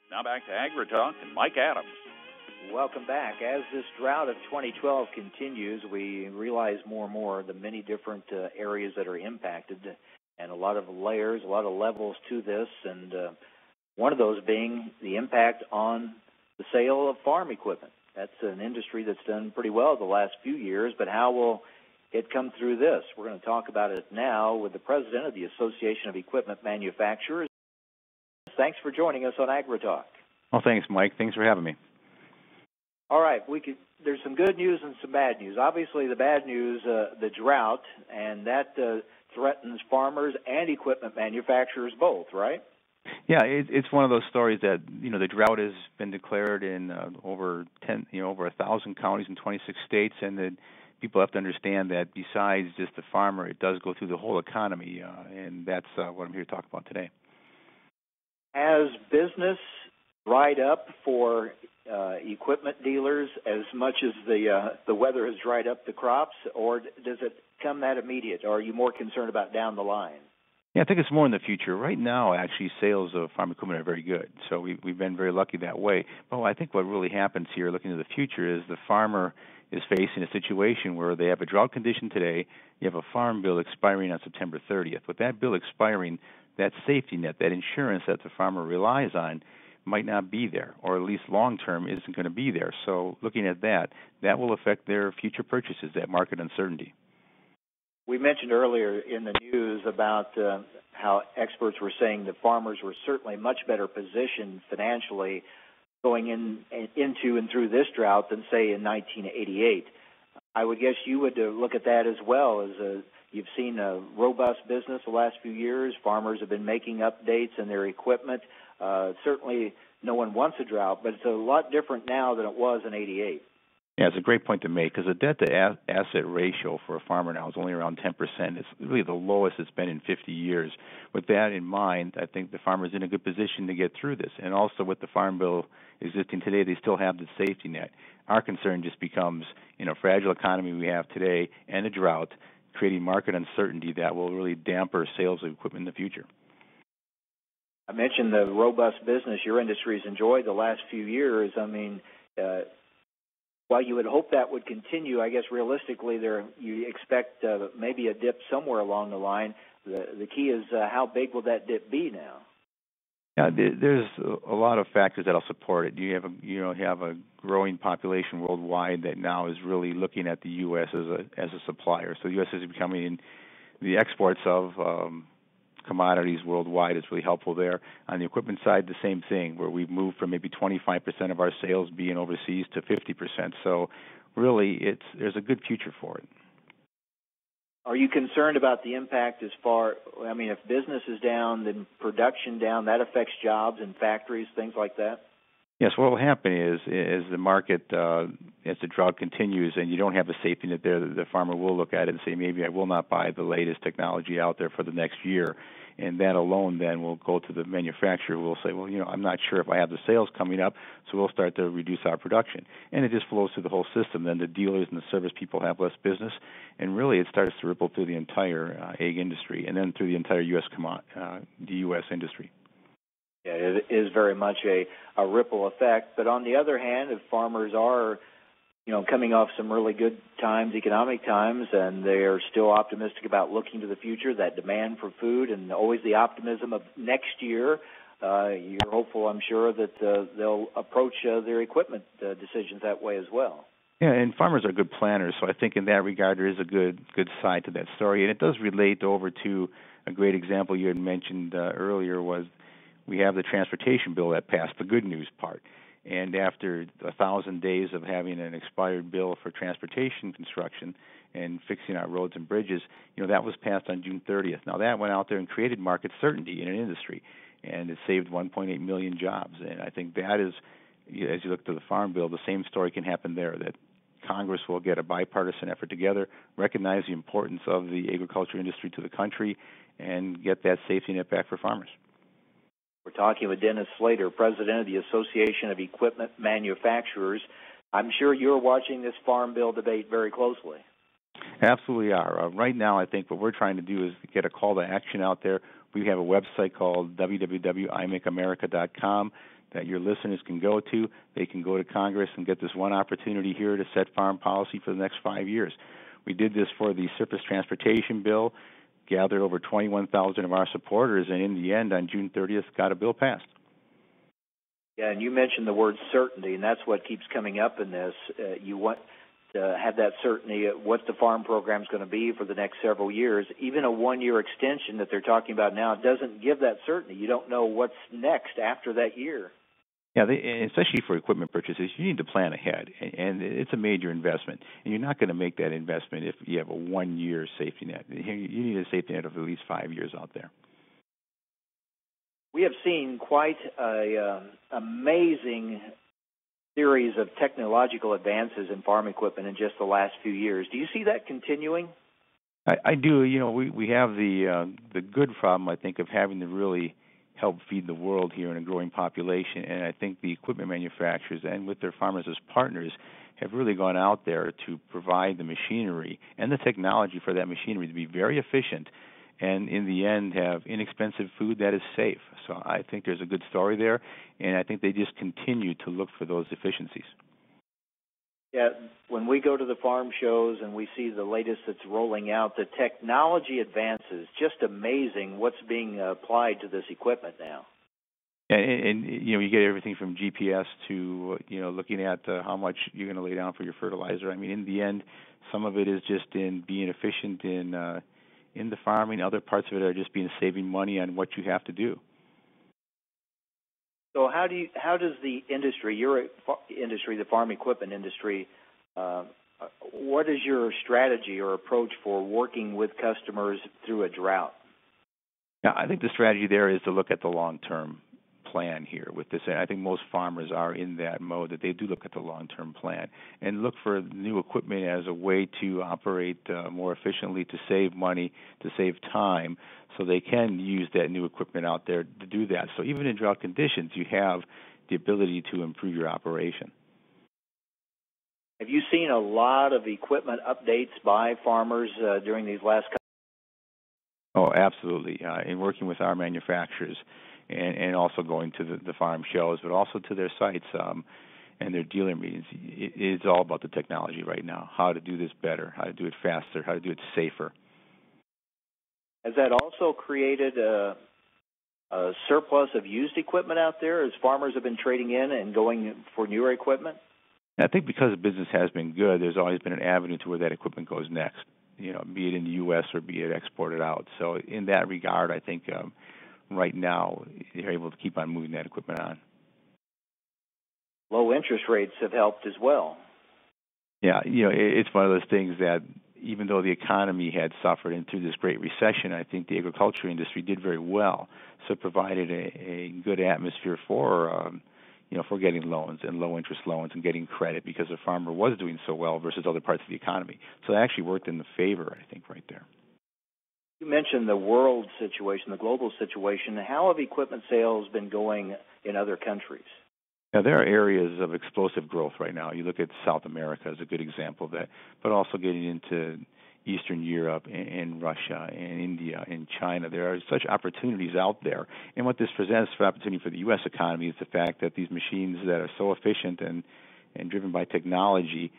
Now back to AgriTalk and Mike Adams. Welcome back. As this drought of 2012 continues, we realize more and more the many different areas that are impacted, and a lot of layers, a lot of levels to this, and one of those being the impact on the sale of farm equipment. That's an industry that's done pretty well the last few years, but how will it come through this? We're going to talk about it now with the president of the Association of Equipment Manufacturers. Thanks for joining us on AgriTalk. Well, thanks, Mike. Thanks for having me. All right, there's some good news and some bad news. Obviously, the bad news, the drought, and that threatens farmers and equipment manufacturers both, right? Yeah, it's one of those stories that the drought has been declared in over 1,000 counties in 26 states, and that people have to understand that besides just the farmer, it does go through the whole economy, and that's what I'm here to talk about today. Has business dried up for equipment dealers as much as the weather has dried up the crops, or does it come that immediate, or are you more concerned about down the line? Yeah, I think it's more in the future. Right now, actually, sales of farm equipment are very good, so we've been very lucky that way. But I think what really happens here, looking to the future, is the farmer is facing a situation where they have a drought condition today. You have a farm bill expiring on September 30th. With that bill expiring, that safety net, that insurance that the farmer relies on, might not be there, or at least long-term isn't going to be there. So looking at that will affect their future purchases, that market uncertainty. We mentioned earlier in the news about how experts were saying that farmers were certainly much better positioned financially going into and through this drought than, say, in 1988. I would guess you would look at that as well, as you've seen a robust business the last few years. Farmers have been making updates in their equipment. Certainly no one wants a drought, but it's a lot different now than it was in 88. Yeah, it's a great point to make, because the debt-to-asset ratio for a farmer now is only around 10%. It's really the lowest it's been in 50 years. With that in mind, I think the farmer's in a good position to get through this. And also with the Farm Bill existing today, they still have the safety net. Our concern just becomes, in a fragile economy we have today and a drought, creating market uncertainty that will really damper sales of equipment in the future. I mentioned the robust business your industry has enjoyed the last few years. I mean, while you would hope that would continue, I guess realistically you expect maybe a dip somewhere along the line. The key is how big will that dip be now? Yeah, there's a lot of factors that'll support it. You have a growing population worldwide that now is really looking at the U.S. as a supplier. So the U.S. is becoming the exports of commodities worldwide is really helpful there. On the equipment side, the same thing, where we've moved from maybe 25% of our sales being overseas to 50%. So really, there's a good future for it. Are you concerned about the impact if business is down, then production down, that affects jobs in factories, things like that? Yes, what will happen is the market, as the drought continues and you don't have a safety net there, the farmer will look at it and say, maybe I will not buy the latest technology out there for the next year. And that alone then will go to the manufacturer who will say, well, I'm not sure if I have the sales coming up, so we'll start to reduce our production. And it just flows through the whole system. Then the dealers and the service people have less business, and really it starts to ripple through the entire egg industry and then through the entire U.S. industry. Yeah, it is very much a ripple effect. But on the other hand, if farmers are coming off some really good times, economic times, and they are still optimistic about looking to the future, that demand for food and always the optimism of next year, you're hopeful, I'm sure, that they'll approach their equipment decisions that way as well. Yeah, and farmers are good planners, so I think in that regard there is a good side to that story. And it does relate over to a great example you had mentioned earlier was we have the transportation bill that passed, the good news part. And after 1,000 days of having an expired bill for transportation construction and fixing our roads and bridges, that was passed on June 30th. Now that went out there and created market certainty in an industry, and it saved 1.8 million jobs. And I think that is, as you look to the Farm Bill, the same story can happen there, that Congress will get a bipartisan effort together, recognize the importance of the agriculture industry to the country, and get that safety net back for farmers. We're talking with Dennis Slater, president of the Association of Equipment Manufacturers. I'm sure you're watching this Farm Bill debate very closely. Absolutely are. Right now, I think what we're trying to do is get a call to action out there. We have a website called www.imakeamerica.com that your listeners can go to. They can go to Congress and get this one opportunity here to set farm policy for the next 5 years. We did this for the surface transportation bill, gathered over 21,000 of our supporters, and in the end, on June 30th, got a bill passed. Yeah, and you mentioned the word certainty, and that's what keeps coming up in this. You want to have that certainty of what the farm program is going to be for the next several years. Even a one-year extension that they're talking about now doesn't give that certainty. You don't know what's next after that year. Yeah, especially for equipment purchases, you need to plan ahead, and it's a major investment. And you're not going to make that investment if you have a one-year safety net. You need a safety net of at least 5 years out there. We have seen quite a amazing series of technological advances in farm equipment in just the last few years. Do you see that continuing? I do. You know, we have the good problem, I think, of having to really help feed the world here in a growing population, and I think the equipment manufacturers and with their farmers as partners have really gone out there to provide the machinery and the technology for that machinery to be very efficient and in the end have inexpensive food that is safe. So I think there's a good story there, and I think they just continue to look for those efficiencies. Yeah, when we go to the farm shows and we see the latest that's rolling out, the technology advances, just amazing what's being applied to this equipment now. And you know, you get everything from GPS to looking at how much you're going to lay down for your fertilizer. I mean, in the end, some of it is just in being efficient in the farming. Other parts of it are just being saving money on what you have to do. So how does the industry, your industry, the farm equipment industry, what is your strategy or approach for working with customers through a drought? Yeah, I think the strategy there is to look at the long-term plan here with this. And I think most farmers are in that mode that they do look at the long-term plan and look for new equipment as a way to operate more efficiently, to save money, to save time, so they can use that new equipment out there to do that. So even in drought conditions, you have the ability to improve your operation. Have you seen a lot of equipment updates by farmers during these last couple? Oh, absolutely. In working with our manufacturers and also going to the farm shows, but also to their sites and their dealer meetings, it's all about the technology right now, how to do this better, how to do it faster, how to do it safer. Has that also created a surplus of used equipment out there as farmers have been trading in and going for newer equipment? I think because the business has been good, there's always been an avenue to where that equipment goes next, be it in the U.S. or be it exported out. So in that regard, I think right now they're able to keep on moving that equipment on. Low interest rates have helped as well. Yeah, it's one of those things that even though the economy had suffered and through this great recession, I think the agriculture industry did very well. So it provided a good atmosphere for getting loans and low interest loans and getting credit because the farmer was doing so well versus other parts of the economy. So it actually worked in the favor, I think, right there. You mentioned the world situation, the global situation. How have equipment sales been going in other countries? Now, there are areas of explosive growth right now. You look at South America as a good example of that, but also getting into Eastern Europe and Russia and India and China. There are such opportunities out there. And what this presents for opportunity for the U.S. economy is the fact that these machines that are so efficient and driven by technology,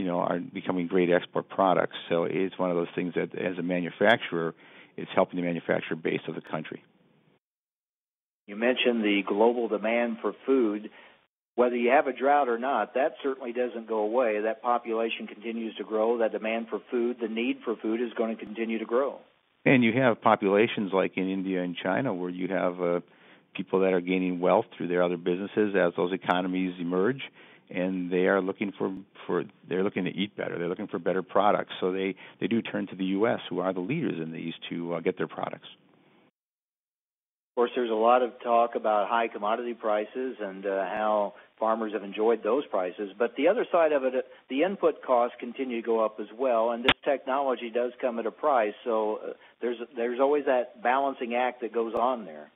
are becoming great export products. So it's one of those things that as a manufacturer, it's helping the manufacturer base of the country. You mentioned the global demand for food. Whether you have a drought or not, that certainly doesn't go away. That population continues to grow. That demand for food, the need for food is going to continue to grow. And you have populations like in India and China where you have people that are gaining wealth through their other businesses as those economies emerge, and they are looking they're looking to eat better. They're looking for better products. So they do turn to the U.S., who are the leaders in these, to get their products. Of course, there's a lot of talk about high commodity prices and how farmers have enjoyed those prices. But the other side of it, the input costs continue to go up as well, and this technology does come at a price. So there's always that balancing act that goes on there.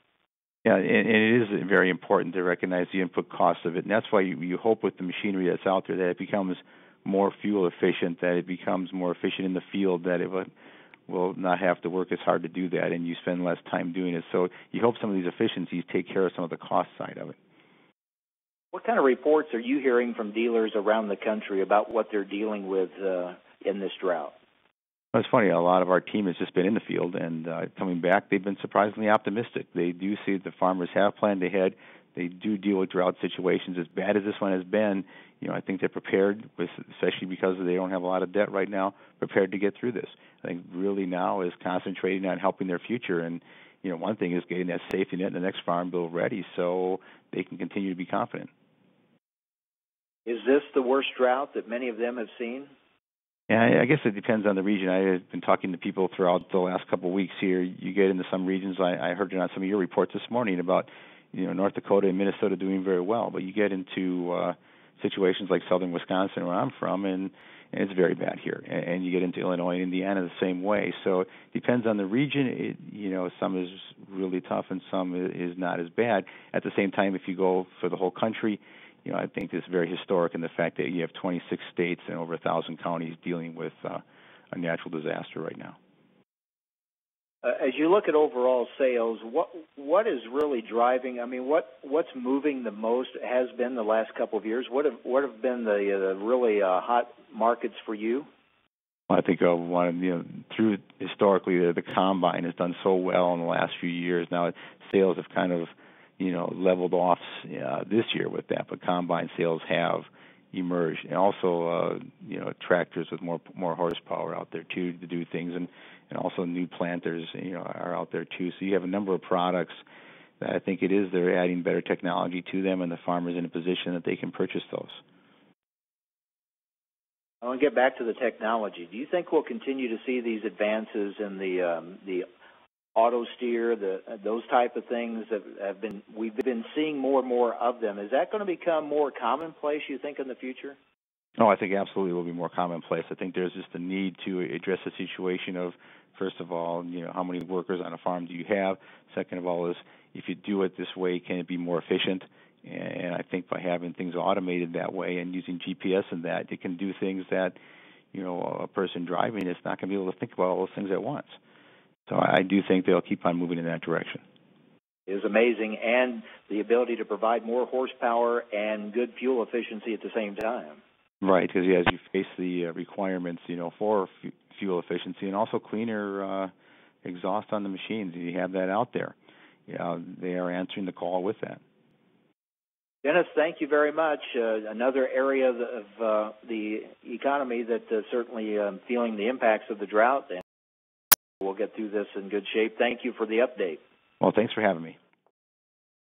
Yeah, and it is very important to recognize the input cost of it, and that's why you hope with the machinery that's out there that it becomes more fuel efficient, that it becomes more efficient in the field, that it will not have to work as hard to do that, and you spend less time doing it. So you hope some of these efficiencies take care of some of the cost side of it. What kind of reports are you hearing from dealers around the country about what they're dealing with in this drought? Well, it's funny. A lot of our team has just been in the field, and coming back, they've been surprisingly optimistic. They do see that the farmers have planned ahead. They do deal with drought situations as bad as this one has been. I think they're prepared, especially because they don't have a lot of debt right now, prepared to get through this. I think really now is concentrating on helping their future. And, one thing is getting that safety net in the next farm bill ready so they can continue to be confident. Is this the worst drought that many of them have seen? Yeah, I guess it depends on the region. I've been talking to people throughout the last couple of weeks here. You get into some regions, I heard it on some of your reports this morning about, North Dakota and Minnesota doing very well. But you get into situations like southern Wisconsin, where I'm from, and it's very bad here. And you get into Illinois and Indiana the same way. So it depends on the region. Some is really tough and some is not as bad. At the same time, if you go for the whole country, I think it's very historic in the fact that you have 26 states and over 1,000 counties dealing with a natural disaster right now. As you look at overall sales, what is really driving? I mean, what's moving the most has been the last couple of years. What have been the really hot markets for you? Well, I think through historically the combine has done so well in the last few years. Now sales have kind of leveled off this year with that, but combine sales have emerged, and also tractors with more horsepower out there too to do things, and also new planters are out there too. So you have a number of products that I think they're adding better technology to them, and the farmer's in a position that they can purchase those. I want to get back to the technology. Do you think we'll continue to see these advances in the auto steer, those type of things that we've been seeing more and more of them? Is that going to become more commonplace, you think, in the future? Oh, I think absolutely it will be more commonplace. I think there's just a need to address the situation of, first of all, how many workers on a farm do you have? Second of all is, if you do it this way, can it be more efficient? And I think by having things automated that way and using GPS and that, it can do things that, a person driving is not going to be able to think about all those things at once. So I do think they'll keep on moving in that direction. It is amazing, and the ability to provide more horsepower and good fuel efficiency at the same time. Right, because as you face the requirements, for fuel efficiency and also cleaner exhaust on the machines, you have that out there. They are answering the call with that. Dennis, thank you very much. Another area of the economy that certainly feeling the impacts of the drought, and we'll get through this in good shape. Thank you for the update. Well, thanks for having me.